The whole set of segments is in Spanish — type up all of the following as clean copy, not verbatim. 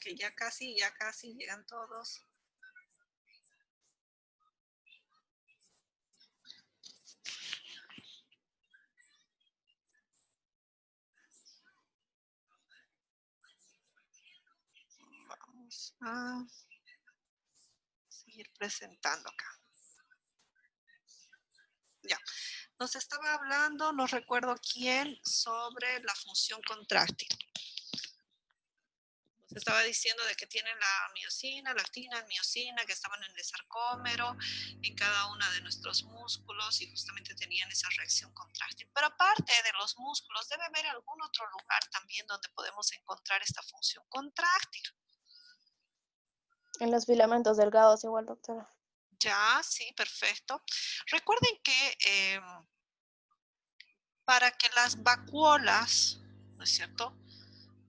que ya casi llegan todos. Vamos a seguir presentando acá. Ya, nos estaba hablando, no recuerdo quién, sobre la función contráctil. Nos estaba diciendo de que tienen la miosina, la actina, miosina, que estaban en el sarcómero, en cada uno de nuestros músculos y justamente tenían esa reacción contráctil. Pero aparte de los músculos, debe haber algún otro lugar también donde podemos encontrar esta función contráctil. En los filamentos delgados igual, doctora. Ya, sí, perfecto. Recuerden que para que las vacuolas, ¿no es cierto?,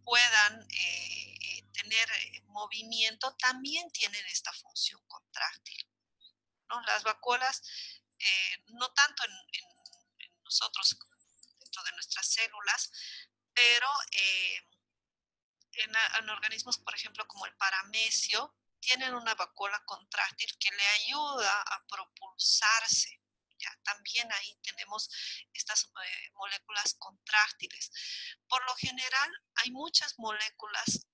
puedan tener movimiento, también tienen esta función contráctil, ¿no? Las vacuolas, no tanto en nosotros, dentro de nuestras células, pero en organismos, por ejemplo, como el paramecio, tienen una vacuola contráctil que le ayuda a propulsarse. ¿Ya? También ahí tenemos estas moléculas contráctiles. Por lo general, hay muchas moléculas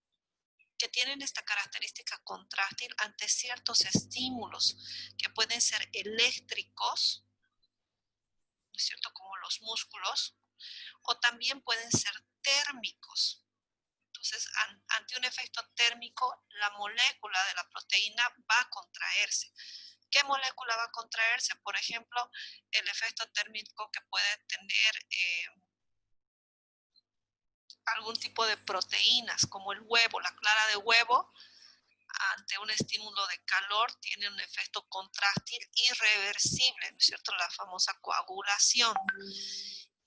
que tienen esta característica contráctil ante ciertos estímulos que pueden ser eléctricos, ¿no es cierto?, como los músculos, o también pueden ser térmicos. Entonces, ante un efecto térmico, la molécula de la proteína va a contraerse. ¿Qué molécula va a contraerse? Por ejemplo, el efecto térmico que puede tener algún tipo de proteínas, como el huevo, la clara de huevo, ante un estímulo de calor, tiene un efecto contráctil irreversible, ¿no es cierto? La famosa coagulación.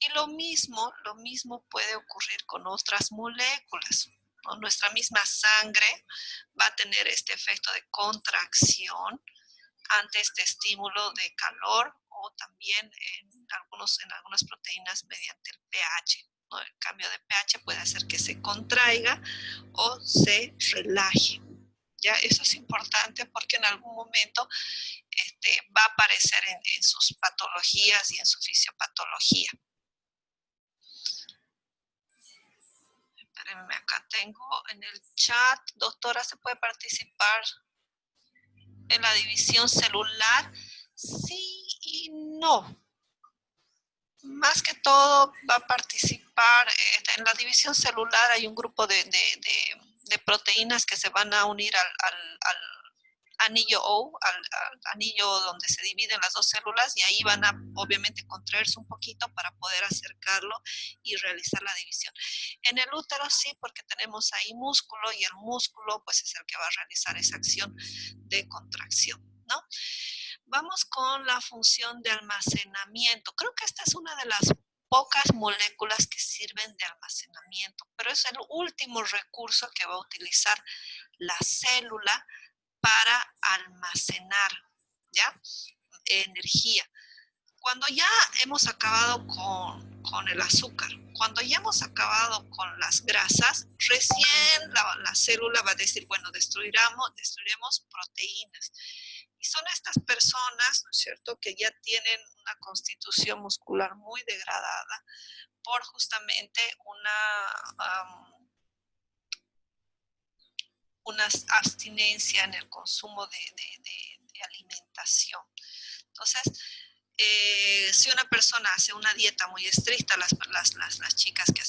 Y lo mismo puede ocurrir con otras moléculas, ¿no? Nuestra misma sangre va a tener este efecto de contracción ante este estímulo de calor o también en algunas proteínas mediante el pH, ¿no? El cambio de pH puede hacer que se contraiga o se relaje. ¿Ya? Eso es importante porque en algún momento va a aparecer en sus patologías y en su fisiopatología. Espérenme, acá tengo en el chat, doctora, ¿se puede participar en la división celular? Sí y no. Más que todo va a participar en la división celular. Hay un grupo de proteínas que se van a unir al anillo O, al anillo donde se dividen las dos células, y ahí van a obviamente contraerse un poquito para poder acercarlo y realizar la división. En el útero sí, porque tenemos ahí músculo y el músculo pues es el que va a realizar esa acción de contracción, ¿no? Vamos con la función de almacenamiento. Creo que esta es una de las pocas moléculas que sirven de almacenamiento, pero es el último recurso que va a utilizar la célula para almacenar, ¿ya?, energía. Cuando ya hemos acabado con el azúcar, cuando ya hemos acabado con las grasas, recién la célula va a decir, bueno, destruiremos proteínas. Y son estas personas, ¿no es cierto?, que ya tienen una constitución muscular muy degradada por justamente una abstinencia en el consumo de alimentación. Entonces, si una persona hace una dieta muy estricta, las chicas que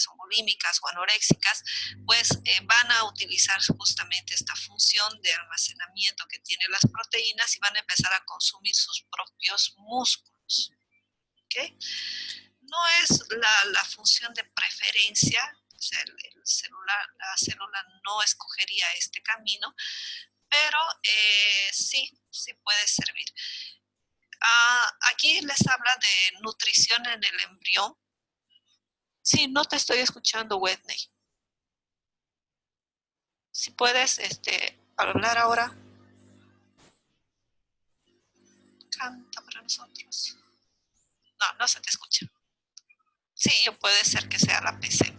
son bulímicas o anoréxicas, pues van a utilizar justamente esta función de almacenamiento que tienen las proteínas y van a empezar a consumir sus propios músculos. ¿Okay? No es la función de preferencia, o sea, la célula no escogería este camino, pero sí puede servir. Aquí les habla de nutrición en el embrión. Sí, no te estoy escuchando, Whitney. Si puedes hablar ahora. Canta para nosotros. No se te escucha. Sí, puede ser que sea la PC.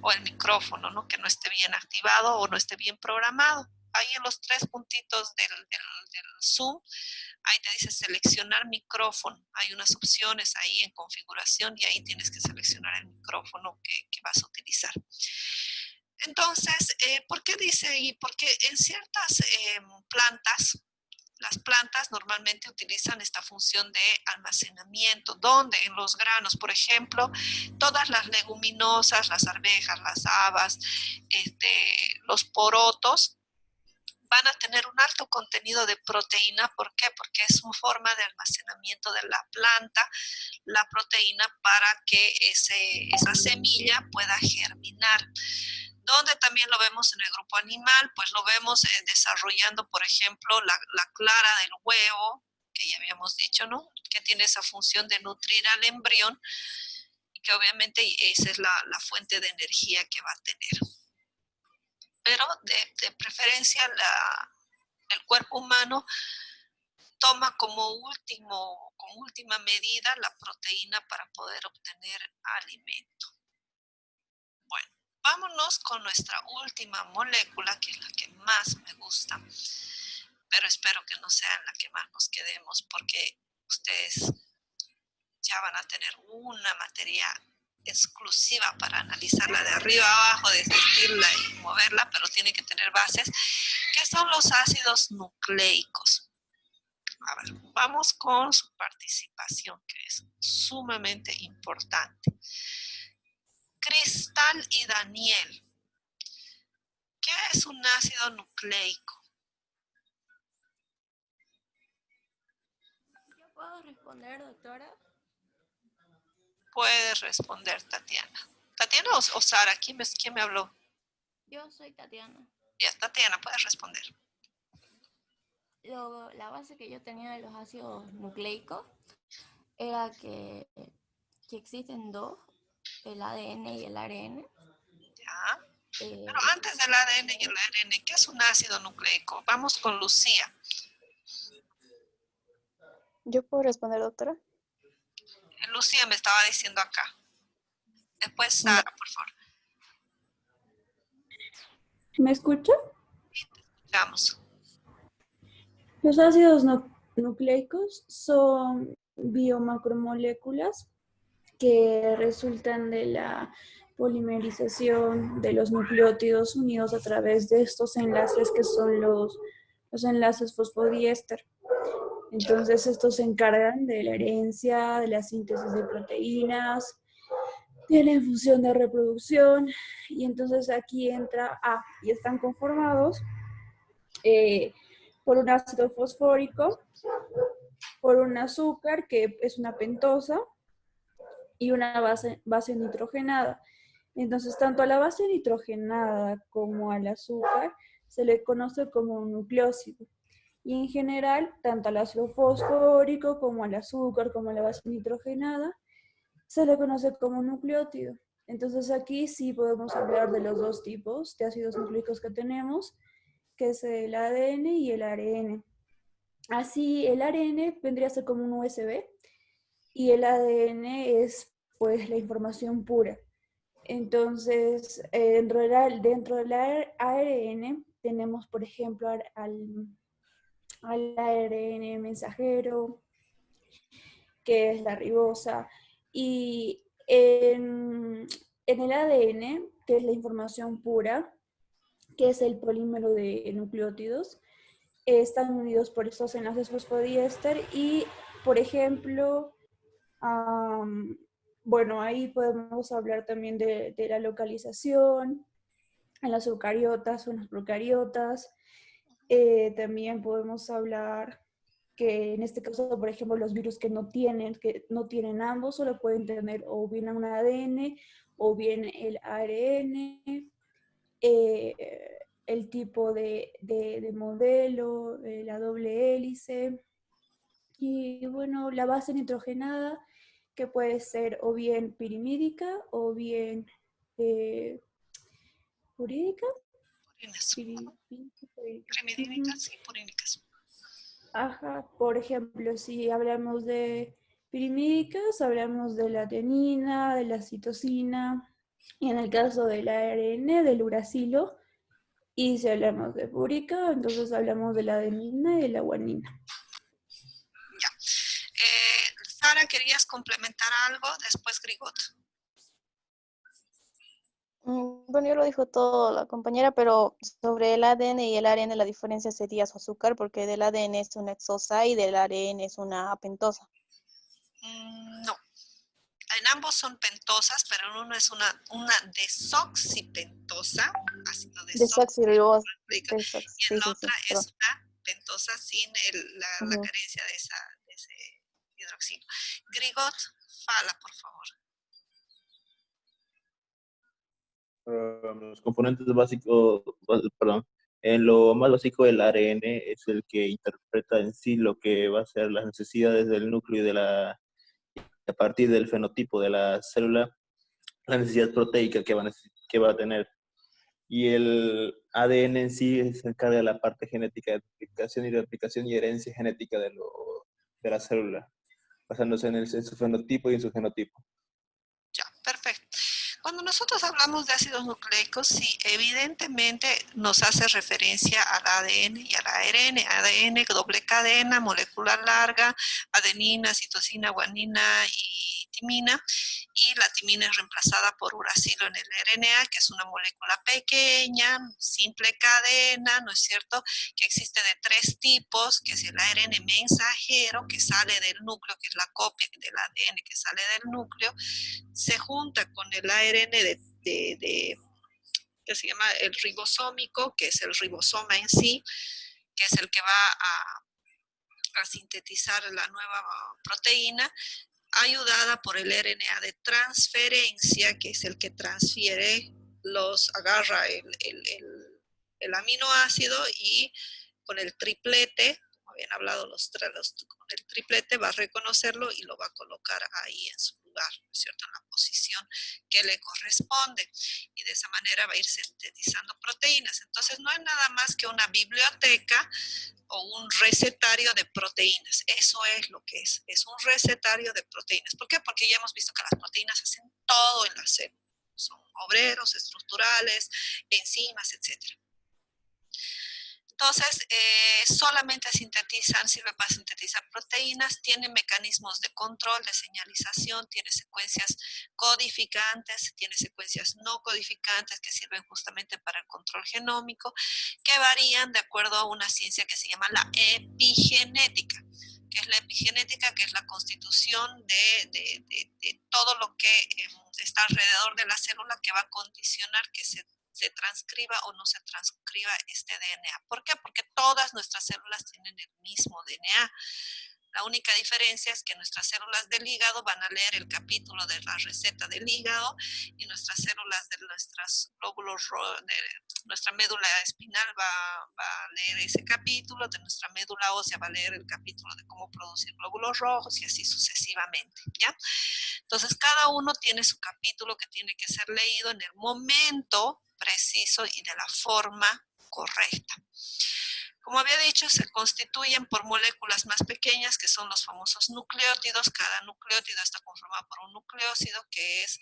o el micrófono, ¿no? Que no esté bien activado o no esté bien programado. Ahí en los 3 puntitos del Zoom, ahí te dice seleccionar micrófono. Hay unas opciones ahí en configuración y ahí tienes que seleccionar el micrófono que vas a utilizar. Entonces, ¿por qué dice ahí? Porque en ciertas plantas, las plantas normalmente utilizan esta función de almacenamiento, donde en los granos, por ejemplo, todas las leguminosas, las arvejas, las habas, los porotos, van a tener un alto contenido de proteína. ¿Por qué? Porque es una forma de almacenamiento de la planta, la proteína para que esa semilla pueda germinar. Donde también lo vemos en el grupo animal, pues lo vemos desarrollando, por ejemplo, la clara del huevo, que ya habíamos dicho, ¿no? Que tiene esa función de nutrir al embrión y que obviamente esa es la fuente de energía que va a tener. Pero de preferencia el cuerpo humano toma como última medida la proteína para poder obtener alimento. Bueno, vámonos con nuestra última molécula, que es la que más me gusta, pero espero que no sea en la que más nos quedemos, porque ustedes ya van a tener una materia exclusiva para analizarla de arriba a abajo, desvestirla y moverla, pero tiene que tener bases, que son los ácidos nucleicos. A ver, vamos con su participación, que es sumamente importante. Cristal y Daniel, ¿qué es un ácido nucleico? ¿Yo puedo responder, doctora? Puede responder Tatiana. ¿Tatiana o Sara? ¿Quién me habló? Yo soy Tatiana. Ya, Tatiana, puedes responder. La base que yo tenía de los ácidos nucleicos era que existen dos, el ADN y el ARN. Ya. Pero antes del ADN y el ARN, ¿qué es un ácido nucleico? Vamos con Lucía. ¿Yo puedo responder, doctora? Lucía me estaba diciendo acá. Después Sara, por favor. ¿Me escucha? Escuchamos. Los ácidos nucleicos son biomacromoléculas que resultan de la polimerización de los nucleótidos unidos a través de estos enlaces que son los enlaces fosfodiéster. Entonces estos se encargan de la herencia, de la síntesis de proteínas, de la infusión de reproducción, y entonces aquí entra y están conformados por un ácido fosfórico, por un azúcar que es una pentosa y una base nitrogenada. Entonces, tanto a la base nitrogenada como al azúcar se le conoce como un nucleósido. Y en general, tanto al ácido fosfórico como al azúcar, como a la base nitrogenada, se le conoce como un nucleótido. Entonces aquí sí podemos hablar de los dos tipos de ácidos nucleicos que tenemos, que es el ADN y el ARN. Así, el ARN vendría a ser como un USB y el ADN es pues la información pura. Entonces, dentro del ARN tenemos, por ejemplo, al ARN mensajero, que es la ribosa, y en el ADN, que es la información pura, que es el polímero de nucleótidos, están unidos por estos enlaces fosfodiéster y, por ejemplo, bueno, ahí podemos hablar también de la localización en las eucariotas o en las procariotas. También podemos hablar que en este caso, por ejemplo, los virus que no tienen ambos, solo pueden tener o bien un ADN o bien el ARN, el tipo de modelo, la doble hélice, y bueno, la base nitrogenada, que puede ser o bien pirimídica o bien jurídica. Pirimidínicas y purínicas. Ajá, por ejemplo, si hablamos de pirimídicas, hablamos de la adenina, de la citosina, Y en el caso del ARN, del uracilo, y si hablamos de púrica, entonces hablamos de la adenina y de la guanina. Ya. Sara, ¿querías complementar algo? Después Grigot. Bueno, ya lo dijo todo la compañera, pero sobre el ADN y el ARN la diferencia sería su azúcar, porque del ADN es una hexosa y del ARN es una pentosa. No. En ambos son pentosas, pero en uno es una desoxipentosa, ácido Desoxirribosa. desoxirribosa, y en Sí, la sí, otra sí, es perdón. una pentosa sin la Ujú. carencia de ese hidroxilo. Grigot, fala, por favor. Los componentes básicos, perdón, en lo más básico del ARN es el que interpreta en sí lo que va a ser las necesidades del núcleo y a partir del fenotipo de la célula, la necesidad proteica que va a tener. Y el ADN en sí se encarga de la parte genética de replicación y herencia genética de la célula, basándose en su fenotipo y en su genotipo. Ya, perfecto. Cuando nosotros hablamos de ácidos nucleicos, sí, evidentemente nos hace referencia al ADN y al ARN. ADN, doble cadena, molécula larga, adenina, citosina, guanina y timina. Y la timina es reemplazada por uracilo en el RNA, que es una molécula pequeña, simple cadena, ¿no es cierto?, que existe de tres tipos, que es el ARN mensajero, que sale del núcleo, que es la copia del ADN que sale del núcleo, se junta con el ARN que se llama el ribosómico, que es el ribosoma en sí, que es el que va a sintetizar la nueva proteína, ayudada por el RNA de transferencia, que es el que transfiere agarra el aminoácido y con el triplete, como habían hablado con el triplete va a reconocerlo y lo va a colocar ahí en su lugar, ¿no es cierto?, en la posición que le corresponde. Y de esa manera va a ir sintetizando proteínas. Entonces no es nada más que una biblioteca o un recetario de proteínas. Eso es lo que es un recetario de proteínas. ¿Por qué? Porque ya hemos visto que las proteínas hacen todo en la célula. Son obreros estructurales, enzimas, etcétera. Entonces, solamente sirve para sintetizar proteínas, tiene mecanismos de control, de señalización, tiene secuencias codificantes, tiene secuencias no codificantes que sirven justamente para el control genómico, que varían de acuerdo a una ciencia que se llama la epigenética. Que es la epigenética, que es la constitución de todo lo que está alrededor de la célula, que va a condicionar que se transcriba o no se transcriba este DNA. ¿Por qué? Porque todas nuestras células tienen el mismo DNA. La única diferencia es que nuestras células del hígado van a leer el capítulo de la receta del hígado y nuestras células de nuestros glóbulos de nuestra médula espinal va a leer ese capítulo, de nuestra médula ósea va a leer el capítulo de cómo producir glóbulos rojos y así sucesivamente, ¿ya? Entonces, cada uno tiene su capítulo que tiene que ser leído en el momento preciso y de la forma correcta. Como había dicho, se constituyen por moléculas más pequeñas, que son los famosos nucleótidos. Cada nucleótido está conformado por un nucleósido, que es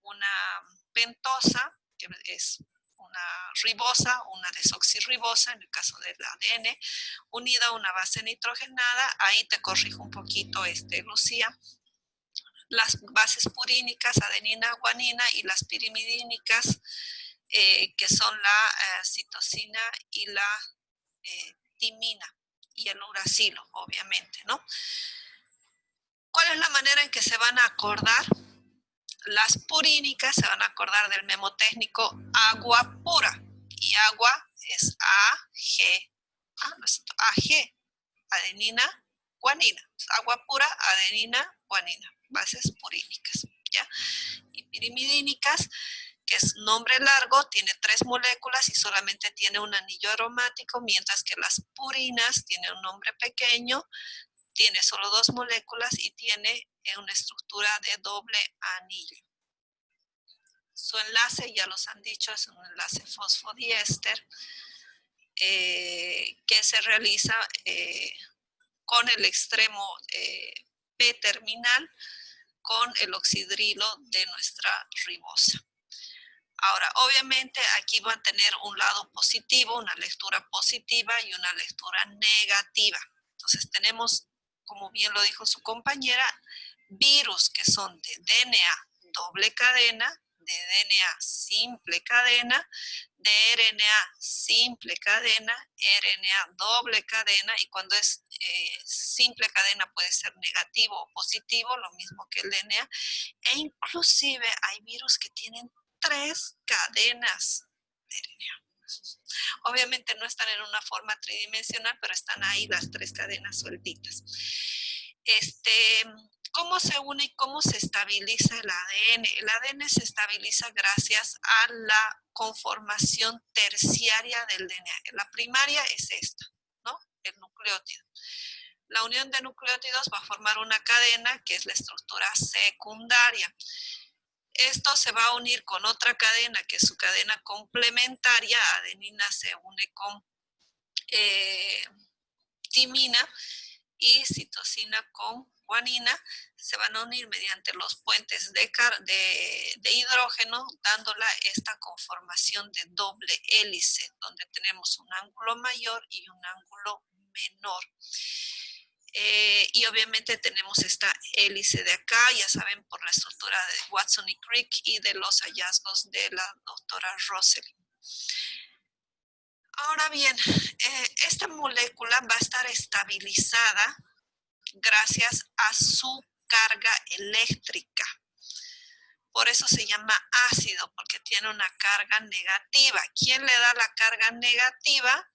una pentosa, que es una ribosa, una desoxirribosa, en el caso del ADN, unida a una base nitrogenada. Ahí te corrijo un poquito, Lucía. Las bases purínicas, adenina, guanina, y las pirimidínicas, que son la citosina y la timina, y el uracilo, obviamente, ¿no? ¿Cuál es la manera en que se van a acordar? Las purínicas se van a acordar del memotécnico agua pura, y agua es AG, adenina, guanina. Agua pura, adenina, guanina, bases purínicas, ¿ya? Y pirimidínicas, que es nombre largo, tiene 3 moléculas y solamente tiene un anillo aromático, mientras que las purinas tienen un nombre pequeño, tiene solo 2 moléculas y tiene una estructura de doble anillo. Su enlace, ya los han dicho, es un enlace fosfodiéster que se realiza con el extremo P terminal con el oxidrilo de nuestra ribosa. Ahora, obviamente aquí va a tener un lado positivo, una lectura positiva y una lectura negativa. Entonces tenemos, como bien lo dijo su compañera, virus que son de DNA doble cadena, de DNA simple cadena, de RNA simple cadena, RNA doble cadena, y cuando es simple cadena puede ser negativo o positivo, lo mismo que el DNA, e inclusive hay virus que tienen 3 cadenas de RNA. Obviamente no están en una forma tridimensional, pero están ahí las 3 cadenas sueltitas. ¿Cómo se une y cómo se estabiliza el ADN? El ADN se estabiliza gracias a la conformación terciaria del DNA. La primaria es esta, ¿no? El nucleótido. La unión de nucleótidos va a formar una cadena que es la estructura secundaria. Esto se va a unir con otra cadena, que es su cadena complementaria. Adenina se une con timina y citosina con guanina. Se van a unir mediante los puentes de hidrógeno, dándola esta conformación de doble hélice, donde tenemos un ángulo mayor y un ángulo menor. Y obviamente tenemos esta hélice de acá, ya saben, por la estructura de Watson y Crick y de los hallazgos de la doctora Russell. Ahora bien, esta molécula va a estar estabilizada gracias a su carga eléctrica. Por eso se llama ácido, porque tiene una carga negativa. ¿Quién le da la carga negativa?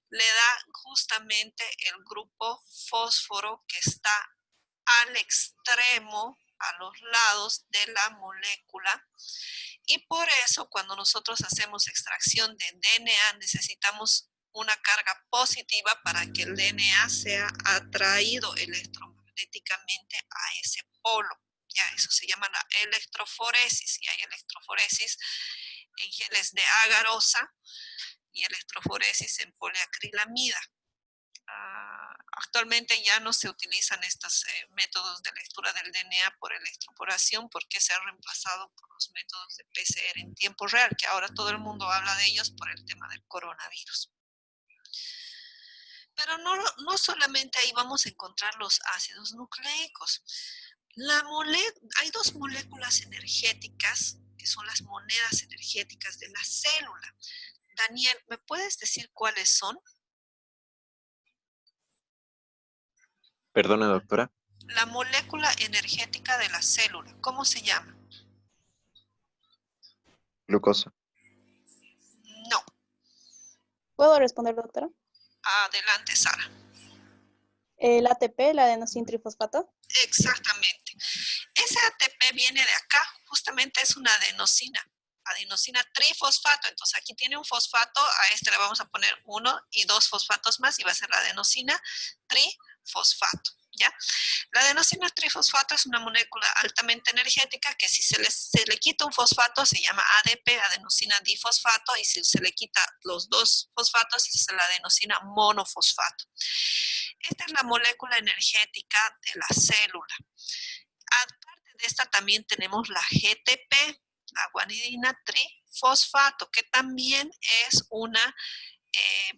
Le da justamente el grupo fósforo que está al extremo, a los lados de la molécula. Y por eso cuando nosotros hacemos extracción de DNA necesitamos una carga positiva para que el DNA sea atraído electromagnéticamente a ese polo. Ya, eso se llama la electroforesis. Y hay electroforesis en geles de agarosa y electroforesis en poliacrilamida. Actualmente ya no se utilizan estos métodos de lectura del DNA por electroporación porque se han reemplazado por los métodos de PCR en tiempo real, que ahora todo el mundo habla de ellos por el tema del coronavirus. Pero no solamente ahí vamos a encontrar los ácidos nucleicos. Hay 2 moléculas energéticas que son las monedas energéticas de la célula. Daniel, ¿me puedes decir cuáles son? Perdone, doctora. La molécula energética de la célula, ¿cómo se llama? Glucosa. No. ¿Puedo responder, doctora? Adelante, Sara. El ATP, la adenosintrifosfato. Exactamente. Ese ATP viene de acá, justamente es una adenosina trifosfato. Entonces aquí tiene un fosfato, a este le vamos a poner 1 y 2 fosfatos más y va a ser la adenosina trifosfato. ¿Ya? La adenosina trifosfato es una molécula altamente energética que si se le quita un fosfato se llama ADP, adenosina difosfato, y si se le quita los 2 fosfatos es la adenosina monofosfato. Esta es la molécula energética de la célula. Aparte de esta también tenemos la GTP, la guanidina trifosfato, que también es una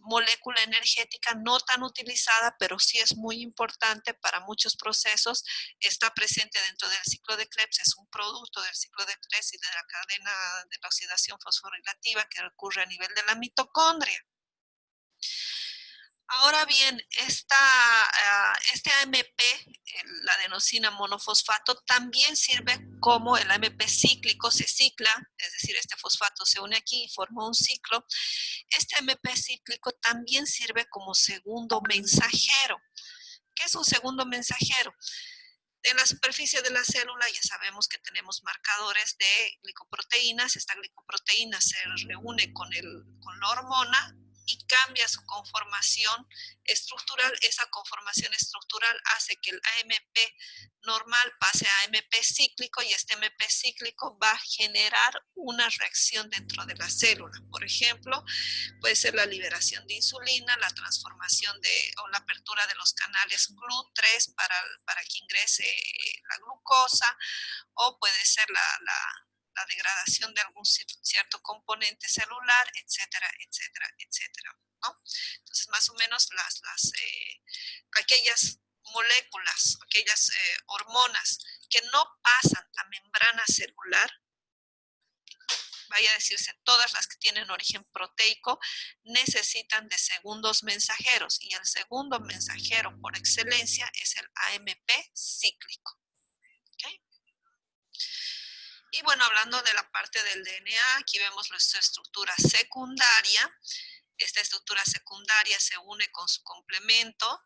molécula energética no tan utilizada, pero sí es muy importante para muchos procesos. Está presente dentro del ciclo de Krebs, es un producto del ciclo de Krebs y de la cadena de la oxidación fosforilativa que ocurre a nivel de la mitocondria. Ahora bien, este AMP, la adenosina monofosfato, también sirve como el AMP cíclico, se cicla, es decir, este fosfato se une aquí y forma un ciclo. Este AMP cíclico también sirve como segundo mensajero. ¿Qué es un segundo mensajero? En la superficie de la célula ya sabemos que tenemos marcadores de glicoproteínas. Esta glicoproteína se reúne con la hormona y cambia su conformación estructural. Esa conformación estructural hace que el AMP normal pase a AMP cíclico y este AMP cíclico va a generar una reacción dentro de la célula. Por ejemplo, puede ser la liberación de insulina, la transformación o la apertura de los canales GLU3 para que ingrese la glucosa, o puede ser la degradación de algún cierto componente celular, etcétera, etcétera, etcétera, ¿no? Entonces, más o menos aquellas moléculas, aquellas hormonas que no pasan a membrana celular, vaya a decirse, todas las que tienen origen proteico, necesitan de segundos mensajeros, y el segundo mensajero por excelencia es el AMP cíclico. ¿Okay? Y bueno, hablando de la parte del DNA, aquí vemos nuestra estructura secundaria. Esta estructura secundaria se une con su complemento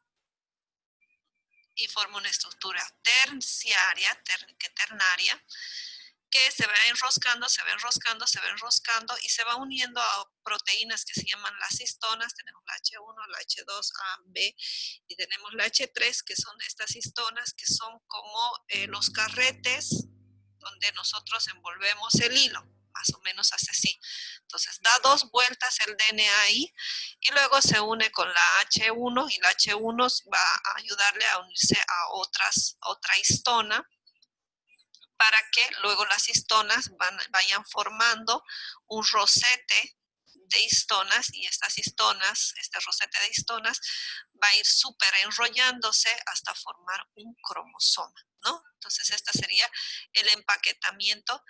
y forma una estructura terciaria, ternaria, que se va enroscando, se va enroscando, se va enroscando y se va uniendo a proteínas que se llaman las histonas. Tenemos la H1, la H2, A, B, y tenemos la H3, que son estas histonas, que son como los carretes donde nosotros envolvemos el hilo, más o menos hace así. Entonces da 2 vueltas el DNA ahí y luego se une con la H1 y la H1 va a ayudarle a unirse a otra histona, para que luego las histonas vayan formando un rosete de histonas, y estas histonas, este rosete de histonas, va a ir súper enrollándose hasta formar un cromosoma, ¿no? Entonces, este sería el empaquetamiento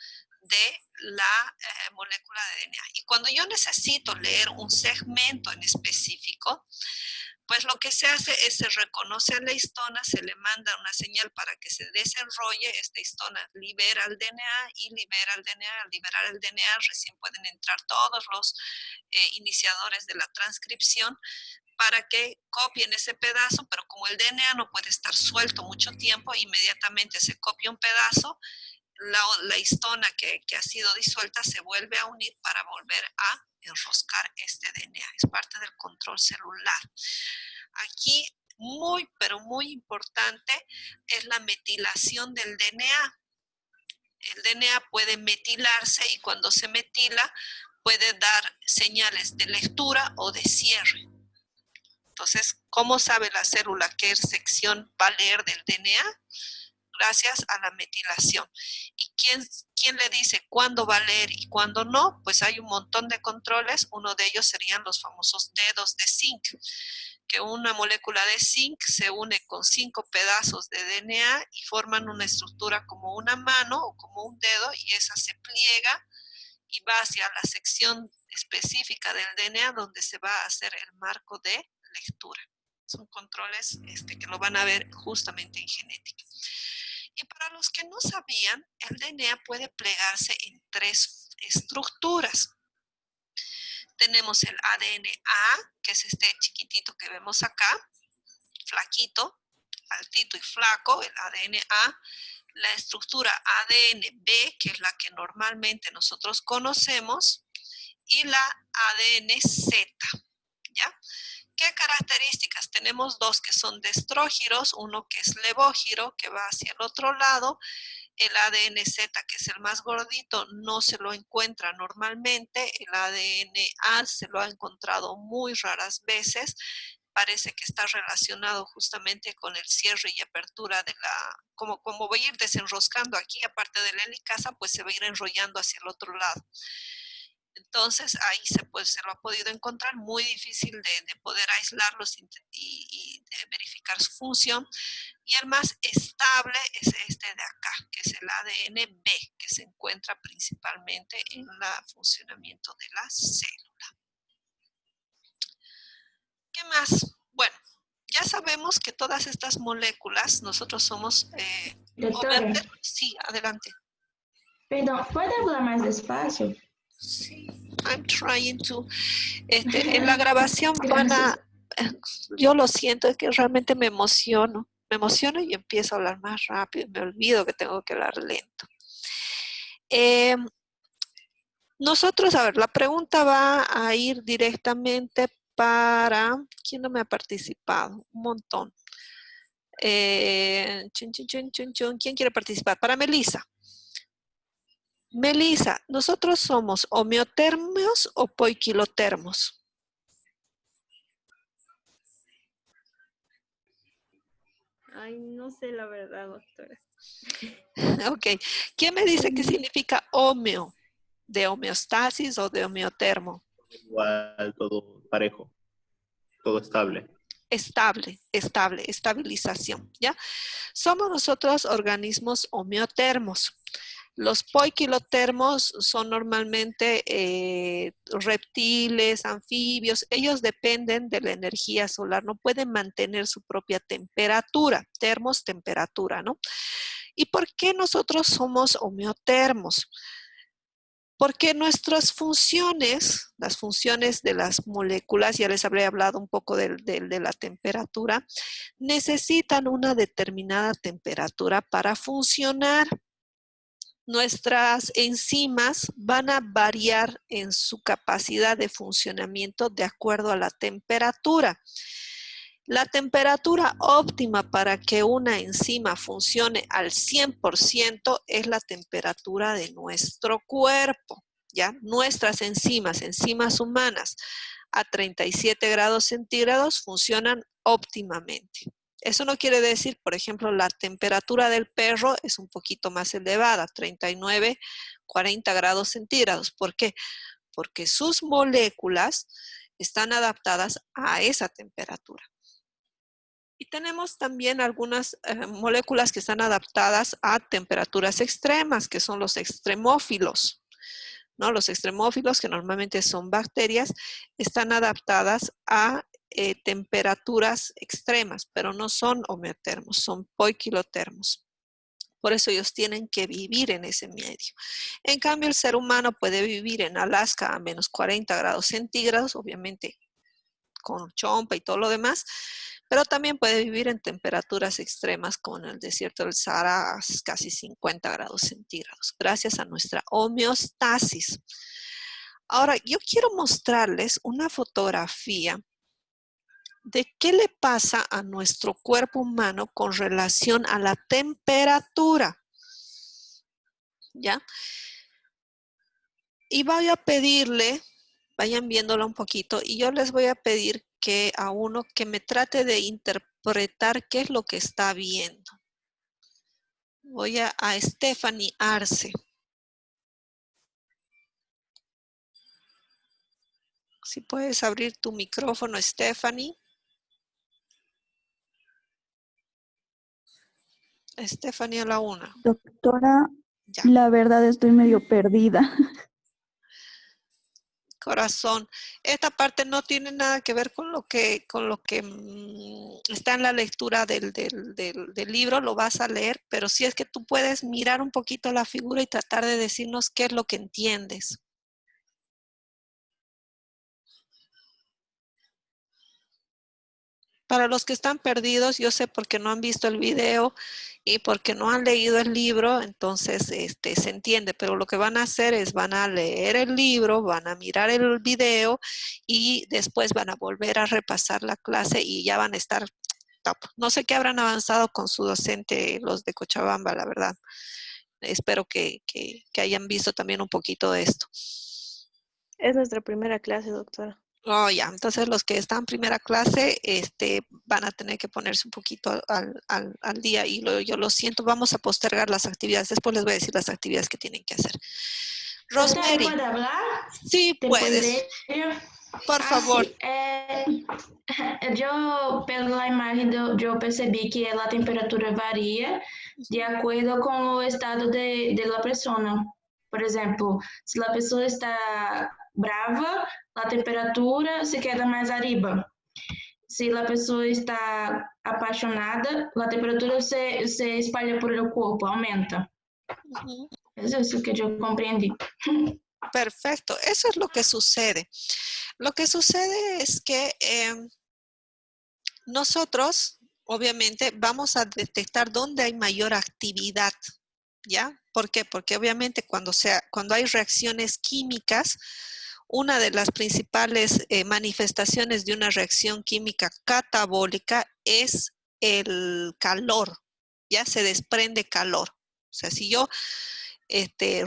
de la molécula de DNA. Y cuando yo necesito leer un segmento en específico, pues lo que se hace es se reconoce a la histona, se le manda una señal para que se desenrolle, esta histona libera el DNA y libera el DNA. Al liberar el DNA recién pueden entrar todos los iniciadores de la transcripción para que copien ese pedazo, pero como el DNA no puede estar suelto mucho tiempo, inmediatamente se copia un pedazo, la histona que ha sido disuelta se vuelve a unir para volver a enroscar este DNA. Es parte del control celular. Aquí, muy, pero muy importante, es la metilación del DNA. El DNA puede metilarse y cuando se metila puede dar señales de lectura o de cierre. Entonces, ¿cómo sabe la célula qué sección va a leer del DNA? Gracias a la metilación. ¿Y quién le dice cuándo va a leer y cuándo no? Pues hay un montón de controles. Uno de ellos serían los famosos dedos de zinc, que una molécula de zinc se une con 5 pedazos de DNA y forman una estructura como una mano o como un dedo, y esa se pliega y va hacia la sección específica del DNA donde se va a hacer el marco de lectura. Son controles que lo van a ver justamente en genética. Y para los que no sabían, el DNA puede plegarse en 3 estructuras. Tenemos el ADN-A, que es este chiquitito que vemos acá, flaquito, altito y flaco, el ADN-A. La estructura ADN-B, que es la que normalmente nosotros conocemos, y la ADN-Z, ¿ya? ¿Qué características? Tenemos 2 que son destrógiros, uno que es levógiro, que va hacia el otro lado. El ADN-Z, que es el más gordito, no se lo encuentra normalmente. El ADN-A se lo ha encontrado muy raras veces. Parece que está relacionado justamente con el cierre y apertura de la... Como voy a ir desenroscando aquí, aparte de la helicasa, pues se va a ir enrollando hacia el otro lado. Entonces ahí se lo ha podido encontrar, muy difícil de poder aislarlos y de verificar su función. Y el más estable es este de acá, que es el ADN-B, que se encuentra principalmente en el funcionamiento de la célula. ¿Qué más? Bueno, ya sabemos que todas estas moléculas, nosotros somos... Doctora, sí, adelante. perdón, ¿puede hablar más despacio? Sí, I'm trying to. En la grabación van a... Yo lo siento, es que realmente me emociono. Me emociono y empiezo a hablar más rápido. Me olvido que tengo que hablar lento. Nosotros, a ver, la pregunta va a ir directamente para... ¿Quién no me ha participado? Un montón. ¿Quién quiere participar? Para Melissa. Melissa, ¿nosotros somos homeotermos o poiquilotermos? Ay, no sé la verdad, doctora. Ok. ¿Quién me dice qué significa homeo? ¿De homeostasis o de homeotermo? Igual, todo parejo, todo estable. Estable, estable, estabilización, ¿ya? Somos nosotros organismos homeotermos. Los poiquilotermos son normalmente reptiles, anfibios. Ellos dependen de la energía solar, no pueden mantener su propia temperatura. Termos, temperatura, ¿no? ¿Y por qué nosotros somos homeotermos? Porque nuestras funciones, las funciones de las moléculas, ya les habré hablado un poco de la temperatura, necesitan una determinada temperatura para funcionar. Nuestras enzimas van a variar en su capacidad de funcionamiento de acuerdo a la temperatura. La temperatura óptima para que una enzima funcione al 100% es la temperatura de nuestro cuerpo, ¿ya? Nuestras enzimas humanas a 37 grados centígrados funcionan óptimamente. Eso no quiere decir, por ejemplo, la temperatura del perro es un poquito más elevada, 39, 40 grados centígrados. ¿Por qué? Porque sus moléculas están adaptadas a esa temperatura. Y tenemos también algunas moléculas que están adaptadas a temperaturas extremas, que son los extremófilos, ¿no? Los extremófilos, que normalmente son bacterias, están adaptadas a temperaturas extremas, pero no son homeotermos, son poiquilotermos. Por eso ellos tienen que vivir en ese medio. En cambio, el ser humano puede vivir en Alaska a menos 40 grados centígrados, obviamente con chompa y todo lo demás, pero también puede vivir en temperaturas extremas como en el desierto del Sahara a casi 50 grados centígrados, gracias a nuestra homeostasis. Ahora, yo quiero mostrarles una fotografía de qué le pasa a nuestro cuerpo humano con relación a la temperatura, ¿ya? Y voy a pedirle, vayan viéndolo un poquito, y yo les voy a pedir que a uno que me trate de interpretar qué es lo que está viendo. Voy a Stephanie Arce. Si puedes abrir tu micrófono, Stephanie. Stephanie a la una. Doctora, Ya. la verdad estoy medio perdida. Corazón, esta parte no tiene nada que ver con lo que está en la lectura del libro, lo vas a leer, pero sí es que tú puedes mirar un poquito la figura y tratar de decirnos qué es lo que entiendes. Para los que están perdidos, yo sé porque no han visto el video y porque no han leído el libro, entonces se entiende, pero lo que van a hacer es van a leer el libro, van a mirar el video y después van a volver a repasar la clase y ya van a estar top. No sé qué habrán avanzado con su docente, los de Cochabamba, la verdad. Espero que hayan visto también un poquito de esto. Es nuestra primera clase, doctora. Oh, ya, entonces los que están en primera clase van a tener que ponerse un poquito al día y yo lo siento, vamos a postergar las actividades, después les voy a decir las actividades que tienen que hacer. Rosemary, ¿Puedo hablar? sí Después puedes, de ello. por favor. Sí. Yo, pela imagen, eu percebi que a temperatura varia de acordo com o estado de la persona. Por exemplo, se a pessoa está brava, a temperatura se queda mais arriba. Se a pessoa está apaixonada, a temperatura se espalha por el corpo, aumenta. Es eso que yo comprendí. Perfecto, eso es lo que sucede. Lo que sucede es que nosotros, obviamente, vamos a detectar dónde hay mayor actividad, ¿ya? ¿Por qué? Porque obviamente cuando hay reacciones químicas, una de las principales manifestaciones de una reacción química catabólica es el calor, ¿ya? Se desprende calor. O sea, si yo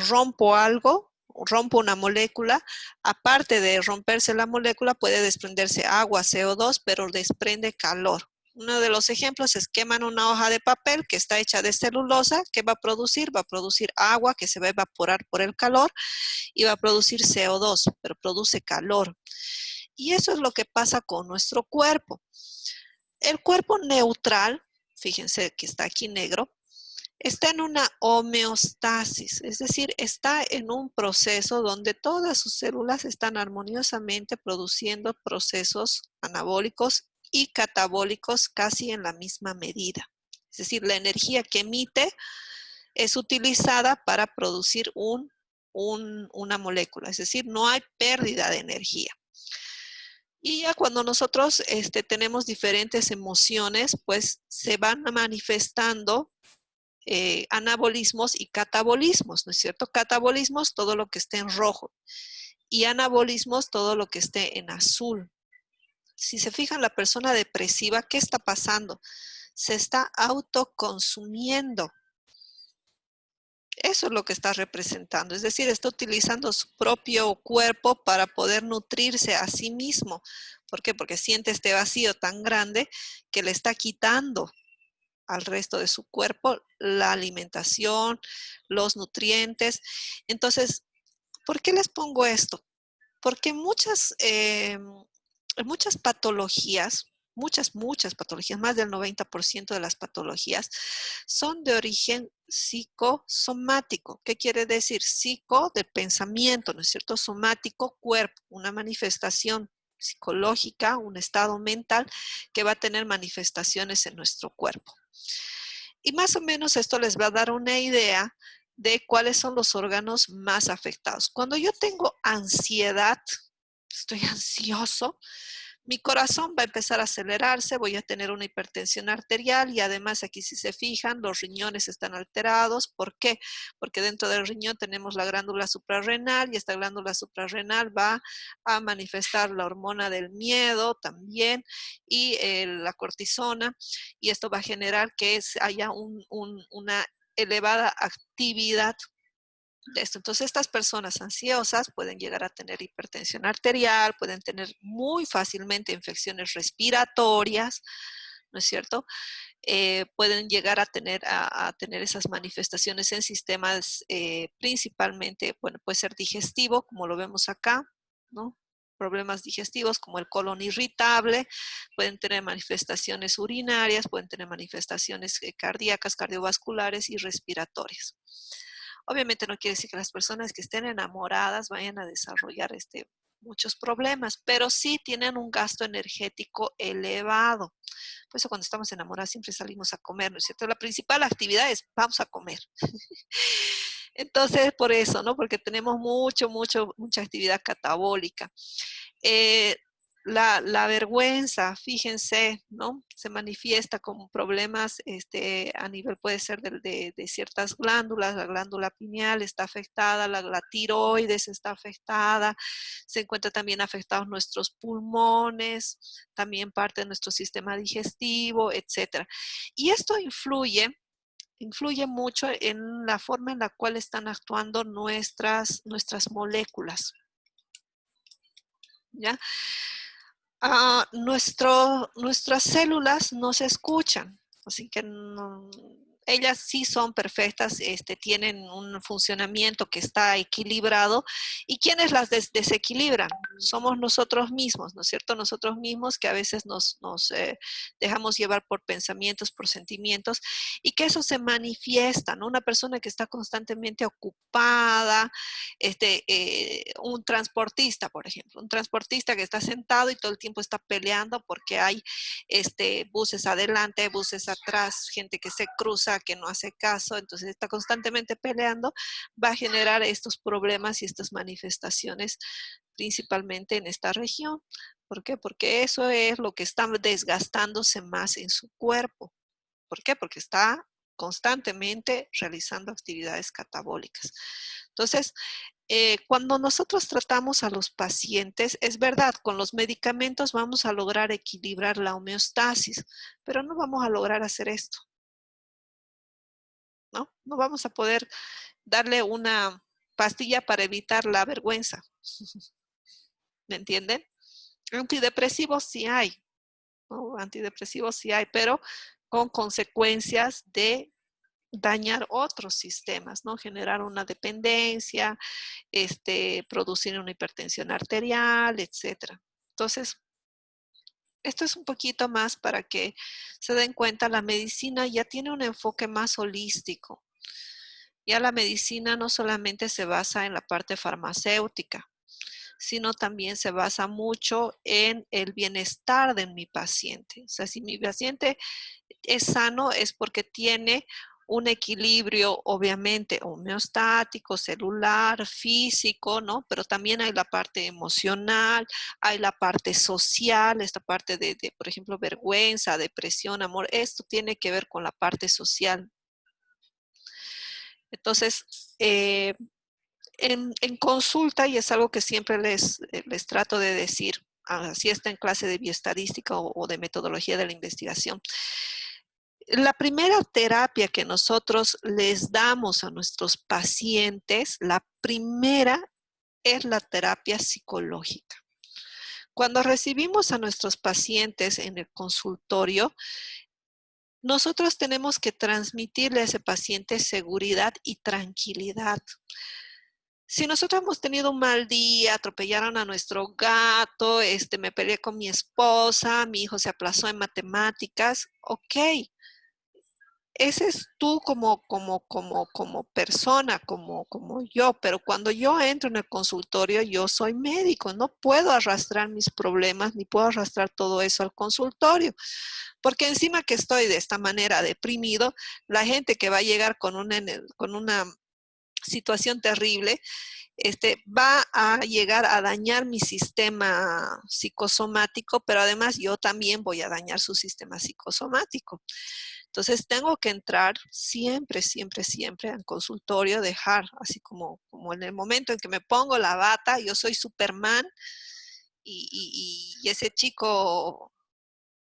rompo algo, rompo una molécula, aparte de romperse la molécula, puede desprenderse agua, CO2, pero desprende calor. Uno de los ejemplos es queman una hoja de papel que está hecha de celulosa. ¿Qué va a producir? Va a producir agua que se va a evaporar por el calor y va a producir CO2, pero produce calor. Y eso es lo que pasa con nuestro cuerpo. El cuerpo neutral, fíjense que está aquí negro, está en una homeostasis, es decir, está en un proceso donde todas sus células están armoniosamente produciendo procesos anabólicos y catabólicos casi en la misma medida. Es decir, la energía que emite es utilizada para producir una molécula, es decir, no hay pérdida de energía. Y ya cuando nosotros tenemos diferentes emociones, pues se van manifestando anabolismos y catabolismos, ¿no es cierto? Catabolismos, todo lo que esté en rojo, y anabolismos, todo lo que esté en azul. Si se fijan, la persona depresiva, ¿qué está pasando? Se está autoconsumiendo. Eso es lo que está representando, es decir, está utilizando su propio cuerpo para poder nutrirse a sí mismo. ¿Por qué? Porque siente este vacío tan grande que le está quitando al resto de su cuerpo la alimentación, los nutrientes. Entonces, ¿por qué les pongo esto? Porque muchas patologías, muchas patologías, más del 90% de las patologías son de origen psicosomático. ¿Qué quiere decir? Psico de pensamiento, ¿no es cierto? Somático, cuerpo, una manifestación psicológica, un estado mental que va a tener manifestaciones en nuestro cuerpo. Y más o menos esto les va a dar una idea de cuáles son los órganos más afectados. Cuando yo tengo ansiedad, estoy ansioso, mi corazón va a empezar a acelerarse, voy a tener una hipertensión arterial y además aquí si se fijan, los riñones están alterados. ¿Por qué? Porque dentro del riñón tenemos la glándula suprarrenal y esta glándula suprarrenal va a manifestar la hormona del miedo también y la cortisona, y esto va a generar que haya una elevada actividad de esto. Entonces, estas personas ansiosas pueden llegar a tener hipertensión arterial, pueden tener muy fácilmente infecciones respiratorias, ¿no es cierto? Pueden llegar a tener esas manifestaciones en sistemas principalmente, bueno, puede ser digestivo, como lo vemos acá, ¿no? Problemas digestivos como el colon irritable, pueden tener manifestaciones urinarias, pueden tener manifestaciones cardíacas, cardiovasculares y respiratorias. Obviamente no quiere decir que las personas que estén enamoradas vayan a desarrollar muchos problemas, pero sí tienen un gasto energético elevado. Por eso cuando estamos enamorados siempre salimos a comer, ¿no es cierto? La principal actividad es vamos a comer. Entonces, por eso, ¿no? Porque tenemos mucha actividad catabólica. La vergüenza, fíjense, ¿no? Se manifiesta como problemas a nivel, puede ser de ciertas glándulas. La glándula pineal está afectada, la tiroides está afectada, se encuentran también afectados nuestros pulmones, también parte de nuestro sistema digestivo, etc. Y esto influye mucho en la forma en la cual están actuando nuestras moléculas, ¿ya? Nuestras células no se escuchan, así que ellas sí son perfectas, tienen un funcionamiento que está equilibrado. ¿Y quiénes las desequilibran? Somos nosotros mismos, ¿no es cierto? Nosotros mismos que a veces nos dejamos llevar por pensamientos, por sentimientos, y que eso se manifiesta, ¿no? Una persona que está constantemente ocupada, un transportista, por ejemplo, un transportista que está sentado y todo el tiempo está peleando porque hay buses adelante, buses atrás, gente que se cruza, que no hace caso, entonces está constantemente peleando, va a generar estos problemas y estas manifestaciones principalmente en esta región. ¿Por qué? Porque eso es lo que está desgastándose más en su cuerpo. ¿Por qué? Porque está constantemente realizando actividades catabólicas. Entonces, cuando nosotros tratamos a los pacientes, es verdad, con los medicamentos vamos a lograr equilibrar la homeostasis, pero no vamos a lograr hacer esto, ¿no? No vamos a poder darle una pastilla para evitar la vergüenza. ¿Me entienden? Antidepresivos sí hay, ¿no? Antidepresivos sí hay, pero con consecuencias de dañar otros sistemas, ¿no? Generar una dependencia, producir una hipertensión arterial, etc. Entonces, esto es un poquito más para que se den cuenta, la medicina ya tiene un enfoque más holístico. Ya la medicina no solamente se basa en la parte farmacéutica, sino también se basa mucho en el bienestar de mi paciente. O sea, si mi paciente es sano es porque tiene un equilibrio, obviamente, homeostático, celular, físico, ¿no? Pero también hay la parte emocional, hay la parte social, esta parte de por ejemplo, vergüenza, depresión, amor. Esto tiene que ver con la parte social. Entonces, en consulta, y es algo que siempre les trato de decir, así está en clase de bioestadística o de metodología de la investigación. La primera terapia que nosotros les damos a nuestros pacientes, la primera es la terapia psicológica. Cuando recibimos a nuestros pacientes en el consultorio, nosotros tenemos que transmitirle a ese paciente seguridad y tranquilidad. Si nosotros hemos tenido un mal día, atropellaron a nuestro gato, me peleé con mi esposa, mi hijo se aplazó en matemáticas, ok. Ese es tú como persona, como yo, pero cuando yo entro en el consultorio, yo soy médico, no puedo arrastrar mis problemas, ni puedo arrastrar todo eso al consultorio, porque encima que estoy de esta manera deprimido, la gente que va a llegar con una situación terrible, va a llegar a dañar mi sistema psicosomático, pero además yo también voy a dañar su sistema psicosomático. Entonces tengo que entrar siempre, siempre, siempre al consultorio, dejar así como en el momento en que me pongo la bata, yo soy Superman y ese chico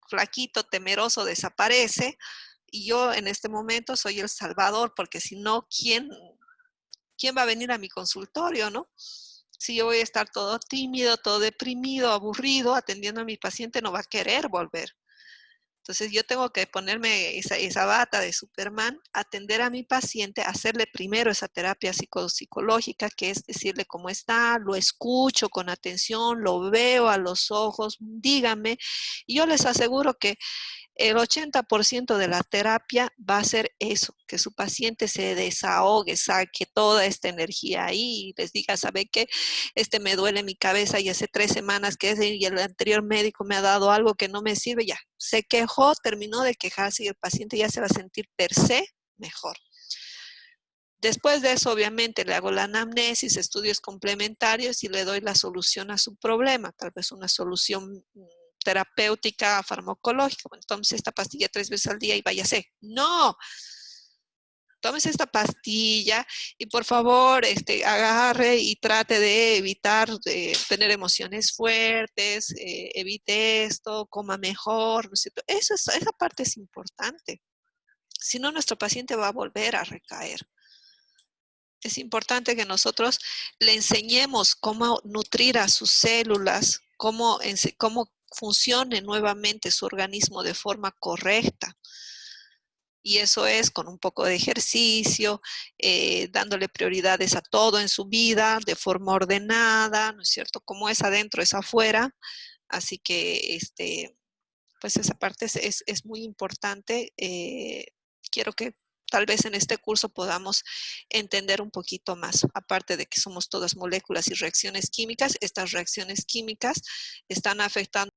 flaquito, temeroso desaparece y yo en este momento soy el salvador, porque si no, ¿quién va a venir a mi consultorio, no? Si yo voy a estar todo tímido, todo deprimido, aburrido, atendiendo a mi paciente, no va a querer volver. Entonces yo tengo que ponerme esa bata de Superman, atender a mi paciente, hacerle primero esa terapia psicológica, que es decirle cómo está, lo escucho con atención, lo veo a los ojos, dígame, y yo les aseguro que el 80% de la terapia va a ser eso, que su paciente se desahogue, saque toda esta energía ahí y les diga, ¿sabe qué? Me duele mi cabeza y hace 3 semanas que y el anterior médico me ha dado algo que no me sirve, ya. Se quejó, terminó de quejarse y el paciente ya se va a sentir per se mejor. Después de eso, obviamente, le hago la anamnesis, estudios complementarios y le doy la solución a su problema, tal vez una solución terapéutica, farmacológica. Bueno, tómese esta pastilla 3 veces al día y váyase. ¡No! Tómese esta pastilla y por favor agarre y trate de evitar tener emociones fuertes, evite esto, coma mejor, ¿no es cierto? Esa parte es importante. Si no, nuestro paciente va a volver a recaer. Es importante que nosotros le enseñemos cómo nutrir a sus células, cómo funcione nuevamente su organismo de forma correcta. Y eso es con un poco de ejercicio, dándole prioridades a todo en su vida de forma ordenada, ¿no es cierto? Como es adentro, es afuera. Así que, pues esa parte es muy importante. Quiero que tal vez en este curso podamos entender un poquito más, aparte de que somos todas moléculas y reacciones químicas, estas reacciones químicas están afectando